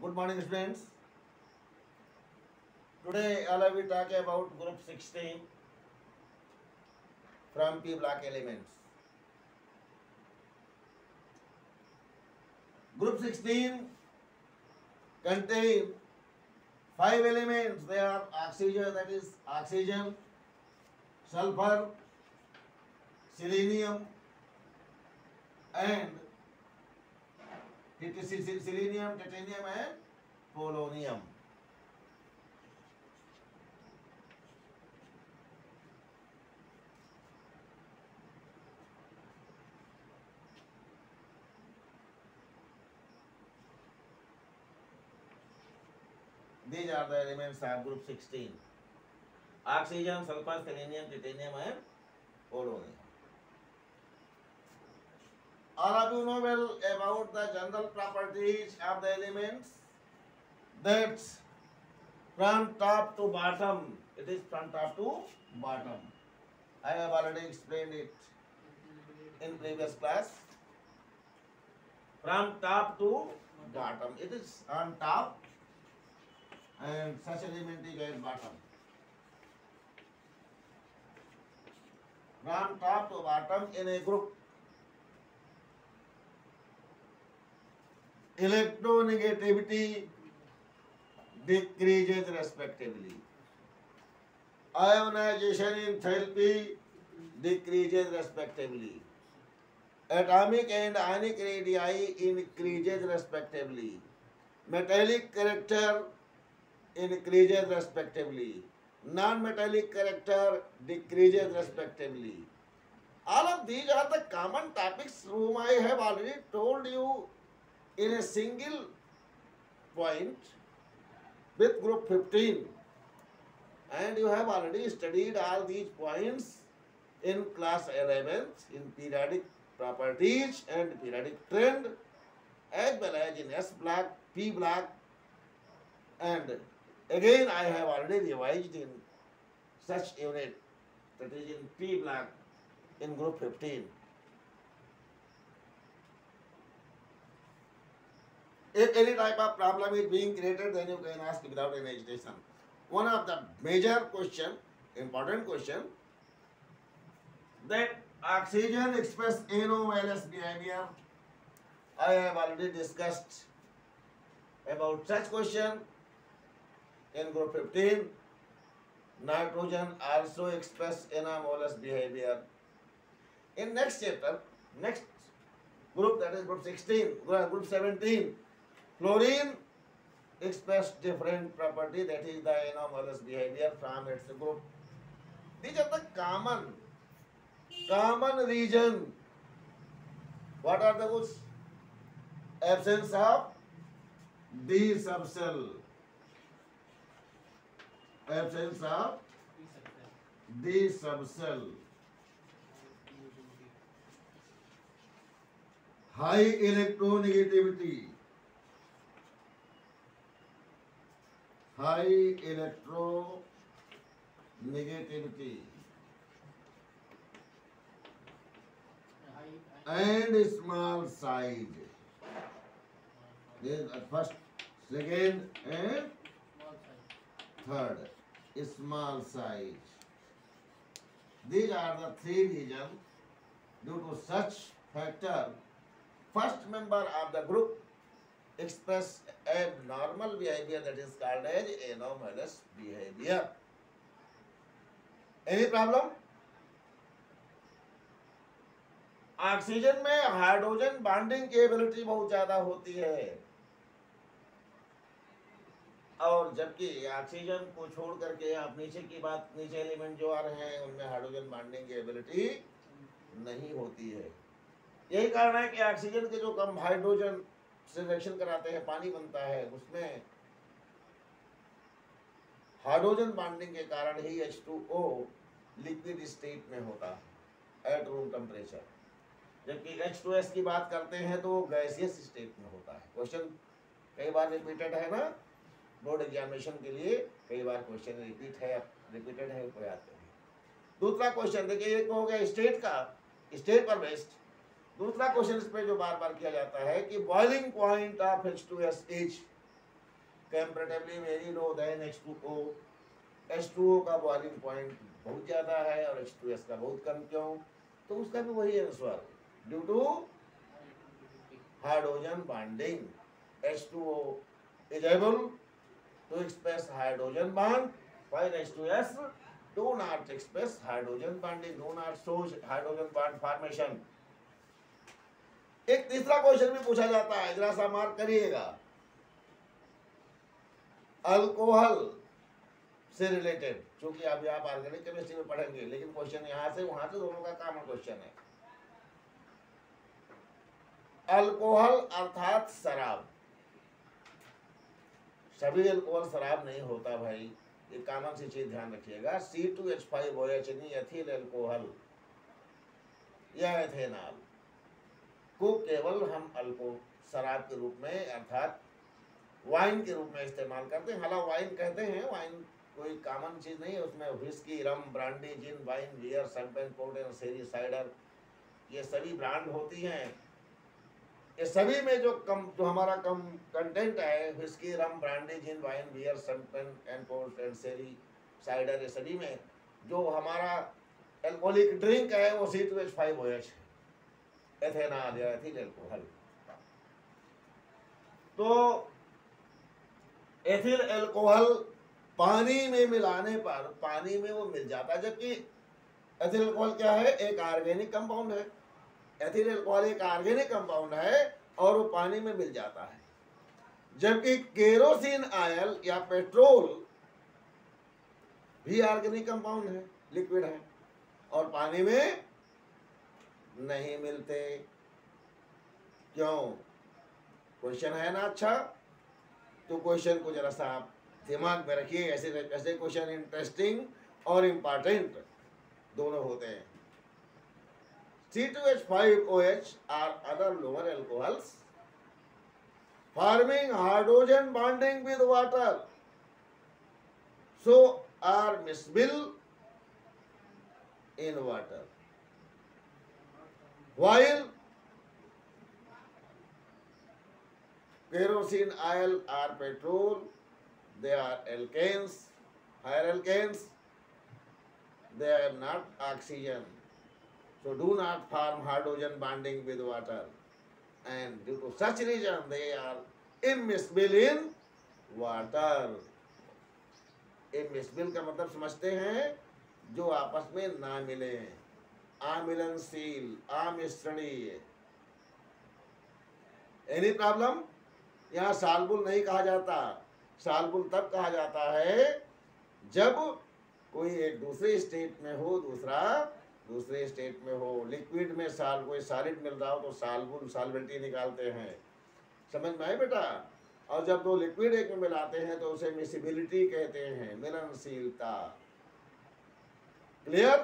Good morning, students. Today, I will talk about group 16 from P block elements. Group 16 contain 5 elements. They are oxygen, that is oxygen, sulfur, selenium, and selenium, titanium, and polonium. These are the elements of group 16. Oxygen, sulfur, selenium, titanium, and polonium. All of you know well about the general properties of the elements. That's from top to bottom. It is from top to bottom. I have already explained it in previous class. From top to bottom. It is on top and such element is at bottom. From top to bottom in a group. Electronegativity decreases respectively. Ionization enthalpy decreases respectively. Atomic and ionic radii increases respectively. Metallic character increases respectively. Non-metallic character decreases respectively. All of these are the common topics whom I have already told you in a single point with group 15, and you have already studied all these points in class 11 in periodic properties and periodic trend, as well as in S block, P block, and again I have already revised in such unit, that is in P block in group 15. If any type of problem is being created, then you can ask without any hesitation. One of the major question, important question, that oxygen express NO- behavior. I have already discussed about such question in group 15. Nitrogen also express NO- behavior. In next chapter, next group, that is group 16, group 17, fluorine express different property, that is the anomalous behavior from its group. These are the common region. What are the goods? Absence of D subcell. Absence of D subcell. High electronegativity. High electronegativity and small size. This is first, second, and third. Small size. These are the three reasons. Due to such factor, first member of the group express abnormal behavior, that is called as anomalous behavior. Any problem? Oxygen में hydrogen bonding की ability बहुत ज्यादा होती है, और जबकि oxygen को छोड़ करके आप नीचे की बात, नीचे एलिमेंट जो आ रहे हैं उनमें हाइड्रोजन बॉन्डिंग की एबिलिटी नहीं होती है. यही कारण है कि ऑक्सीजन के जो कम हाइड्रोजन से रिएक्शन कराते हैं, पानी बनता है, उसमें हाइड्रोजन बॉन्डिंग के कारण ही H2O लिक्विड स्टेट में होता है एट रूम टेम्परेचर, जबकि H2S की बात करते हैं तो गैसियस स्टेट में होता है. क्वेश्चन कई बार रिपीटेड है ना, बोर्ड एग्जामिनेशन के लिए कई बार क्वेश्चन रिपीटेड है कोई आते हैं. दूसरा क्वेश्चन देखिए, एक हो गया स्टेट का, स्टेट पर बेस्ड. दूसरा क्वेश्चन इस पे जो बार बार किया जाता है कि boiling point of H2SH comparatively very low than H2O. H2O का बॉइलिंग पॉइंट बहुत ज़्यादा है और H2S का बहुत कम, क्यों? तो उसका भी वही answer, due to hydrogen bonding. H2O is able to express hydrogen bond, while H2S do not express hydrogen bonding, do not show hydrogen bond formation. एक तीसरा क्वेश्चन भी पूछा जाता है, जरा सा मार्क करिएगा. अल्कोहल से रिलेटेड, क्योंकि अभी आप ऑर्गेनिक केमिस्ट्री में पढ़ेंगे, लेकिन क्वेश्चन यहां से वहां से दोनों का कॉमन क्वेश्चन है. अल्कोहल अर्थात शराब. सभी अल्कोहल शराब नहीं होता भाई, ये कॉमन सी चीज ध्यान रखिएगा. C2H5OH एथिल अल्कोहल या एथेनॉल को केवल हम शराब के रूप में अर्थात वाइन के रूप में इस्तेमाल करते हैं. हालांकि वाइन कहते हैं, वाइन कोई कॉमन चीज नहीं है, उसमें whisky, rum, brandy, gin, wine, beer, champagne, port and sherry, cider, ये सभी ब्रांड होती हैं. ये सभी में जो हमारा कम कंटेंट है, whisky, rum, brandy, gin, wine, beer, champagne and port and sherry, cider, ये सभी में जो हमारा अल्कोहलिक ड्रिंक है वो C2H5OH है, एथेनॉल या एथिल अल्कोहल. तो एथिल अल्कोहल पानी में मिलाने पर पानी में वो मिल जाता है, जबकि एथिल अल्कोहल क्या है? एक ऑर्गेनिक कंपाउंड है. एथिल अल्कोहल एक ऑर्गेनिक कंपाउंड है और वो पानी में मिल जाता है, जबकि केरोसिन ऑयल या पेट्रोल भी ऑर्गेनिक कंपाउंड है, लिक्विड है, और पानी में नहीं मिलते. क्यों? क्वेश्चन है ना अच्छा, तो क्वेश्चन को जरा सा आप दिमाग में रखिए. ऐसे ऐसे क्वेश्चन इंटरेस्टिंग और इम्पोर्टेंट दोनों होते हैं. C2H5OH are other lower alcohols forming hydrogen bonding with water, so are miscible in water, while kerosene oil or petrol, they are alkanes, higher alkanes, they are not oxygen, so do not form hydrogen bonding with water, and due to such reason they are immiscible in water. immiscible का मतलब समझते हैं, जो आपस में ना मिले, अमिलनशील, अमिश्रणीय. Any problem? यहाँ सालबुल नहीं कहा जाता. सालबुल तब कहा जाता है जब कोई एक दूसरे स्टेट में हो, दूसरा दूसरे स्टेट में हो. लिक्विड में कोई सॉलिड मिल रहा हो तो सालबुल, सॉल्वेंटी निकालते हैं. समझ में आए बेटा? और जब दो लिक्विड एक में मिलाते हैं तो उसे मिसिबिलिटी कहते हैं, मिलनशीलता. क्लियर?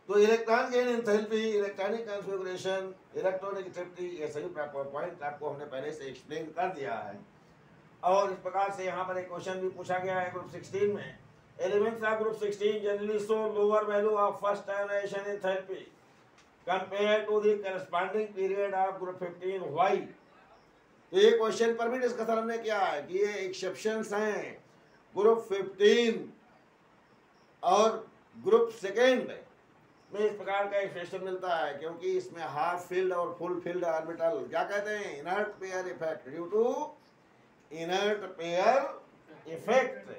तो electron gain enthalpy, electronic configuration, electronegativity, ये सभी पॉइंट आपको हमने पहले से एक्सप्लेन कर दिया है. और इस प्रकार से यहाँ पर एक क्वेश्चन भी पूछा गया है ग्रुप 16 में. Elements of group 16 generally show lower value of first ionization enthalpy compare to the corresponding period of group 15. Why? तो ये क्वेश्चन पर भी डिस्कशन हमने किया है कि ये एक्सेप्शंस हैं. ग्रुप 15 और ग्रुप सेकेंड में इस प्रकार का एक्सप्रेशन मिलता है, क्योंकि इसमें हाफ फील्ड और फुल फील्ड ऑर्बिटल, क्या कहते हैं, inert pair effect, due to inert pair effect.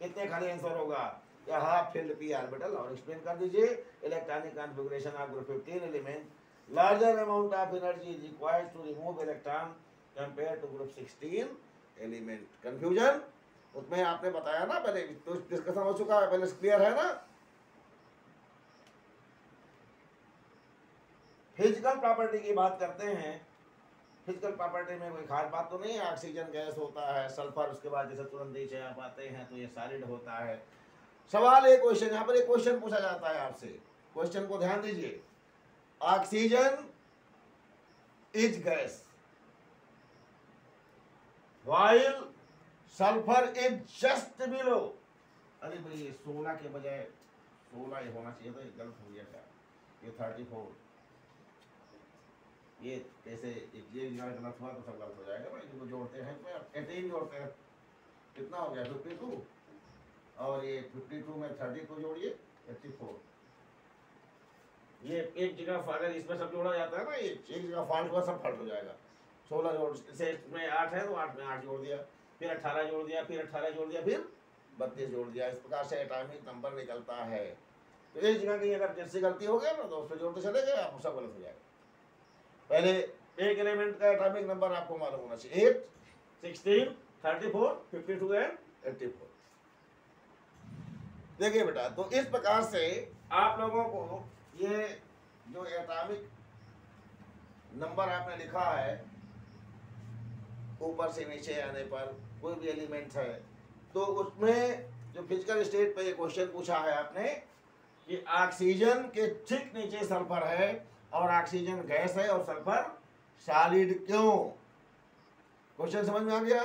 कितने खाली आंसर होगा? या हाफ फील्ड पी ऑर्बिटल. और एक्सप्लेन कर दीजिए. Electronic configuration of group 15 element, larger amount of energy is required to remove electron compare to group 16 element. Confusion उसमें आपने बताया ना पहले, तो डिस्कशन हो चुका है, पहले क्लियर है ना. फिजिकल प्रॉपर्टी की बात करते हैं. फिजिकल प्रॉपर्टी में कोई खास बात तो नहीं है. ऑक्सीजन गैस होता है, सल्फर उसके बाद जैसे तुरंत नीचे आप आते हैं तो ये सॉलिड होता है. सवाल एक क्वेश्चन, यहाँ पर एक क्वेश्चन पूछा जाता है आपसे. क्वेश्चन को ध्यान दीजिए. Oxygen is gas while sulphur is just below. अरे भाई ये 16 के बजाय 16 होना चाहिए था, गलत हो गया क्या? ये 34. ये कैसे ये गलत हुआ तो सब गलत हो जाएगा भाई। इनको जोड़ते हैं तो 18 जोड़ते हैं, कितना हो गया 52, और ये 52 में 32 जोड़िए 84। ये एक जगह फाल्ट, इसमें सब जोड़ा जाता है ना, ये एक जगह फाल्ट हुआ सब फाल्ट हो जाएगा। 16 जोड़ से में 8 है तो 8 में 8 जोड़ दिया, फिर 18 जोड़ दिया, फिर 18 जोड़ दिया, फिर 32 जोड़ दिया। इस प्रकार से एटॉमिक नंबर निकलता है। तो एक जगह की अगर जैसे गलती हो गया ना तो उसको जोड़ते चले गए, आप सब गलत हो जाएगा। पहले एक एलिमेंट का एटॉमिक नंबर आपको मालूम होना चाहिए, 8, 16, 34, 52 एंड 84। देखिए बेटा, तो इस प्रकार से आप लोगों को ये जो एटॉमिक नंबर आपने लिखा है, ऊपर से नीचे आने पर कोई भी एलिमेंट है, तो उसमें जो फिजिकल स्टेट पे ये क्वेश्चन पूछा है आपने कि ऑक्सीजन के ठीक नीचे सल्फर है और ऑक्सीजन गैस है और सल्फर सॉलिड क्यों? क्वेश्चन समझ में आ गया?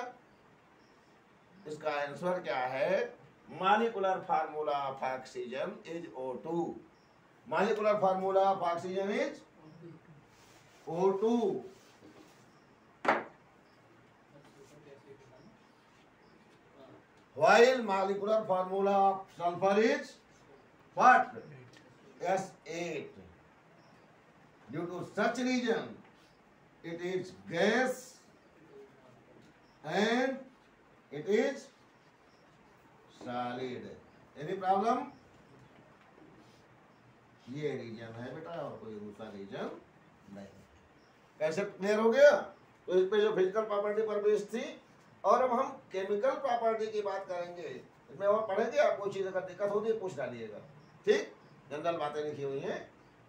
इसका आंसर क्या है? Molecular formula of oxygen is O2। Molecular formula of oxygen is O2। while molecular formula of sulfur is what? S8. Due to such reason, it is gas and it is solid. Any problem? ये reason है बेटा और कोई दूसरा reason नहीं। कैसे clear हो गया? तो इस पे जो फिजिकल प्रॉपर्टी पर बेस्ड थी, और अब हम केमिकल प्रॉपर्टी की बात करेंगे। इसमें और पढ़ेंगे, आप कोई चीज़ अगर दिक्कत होती है पूछ डालिएगा, ठीक? जनरल बातें लिखी हुई हैं,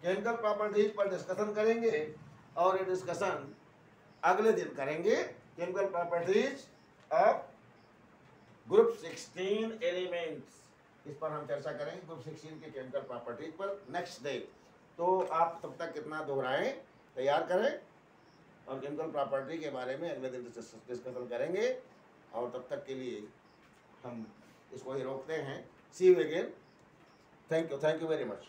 केमिकल प्रॉपर्टीज पर डिस्कशन करेंगे और ये डिस्कशन अगले दिन करेंगे। Chemical properties of group 16 elements, इस पर हम चर्चा करेंगे, ग्रुप 16 के केमिकल प्रॉपर्टीज पर नेक्स्ट डे। तो आप तब तक कितना दोहराएं, तैयार करें और केमिकल प्रॉपर्टी के बारे में अगले दिन डिस्कशन करेंगे। और तब तक के लिए हम इसको ही रोकते हैं। See you again. Thank you very much.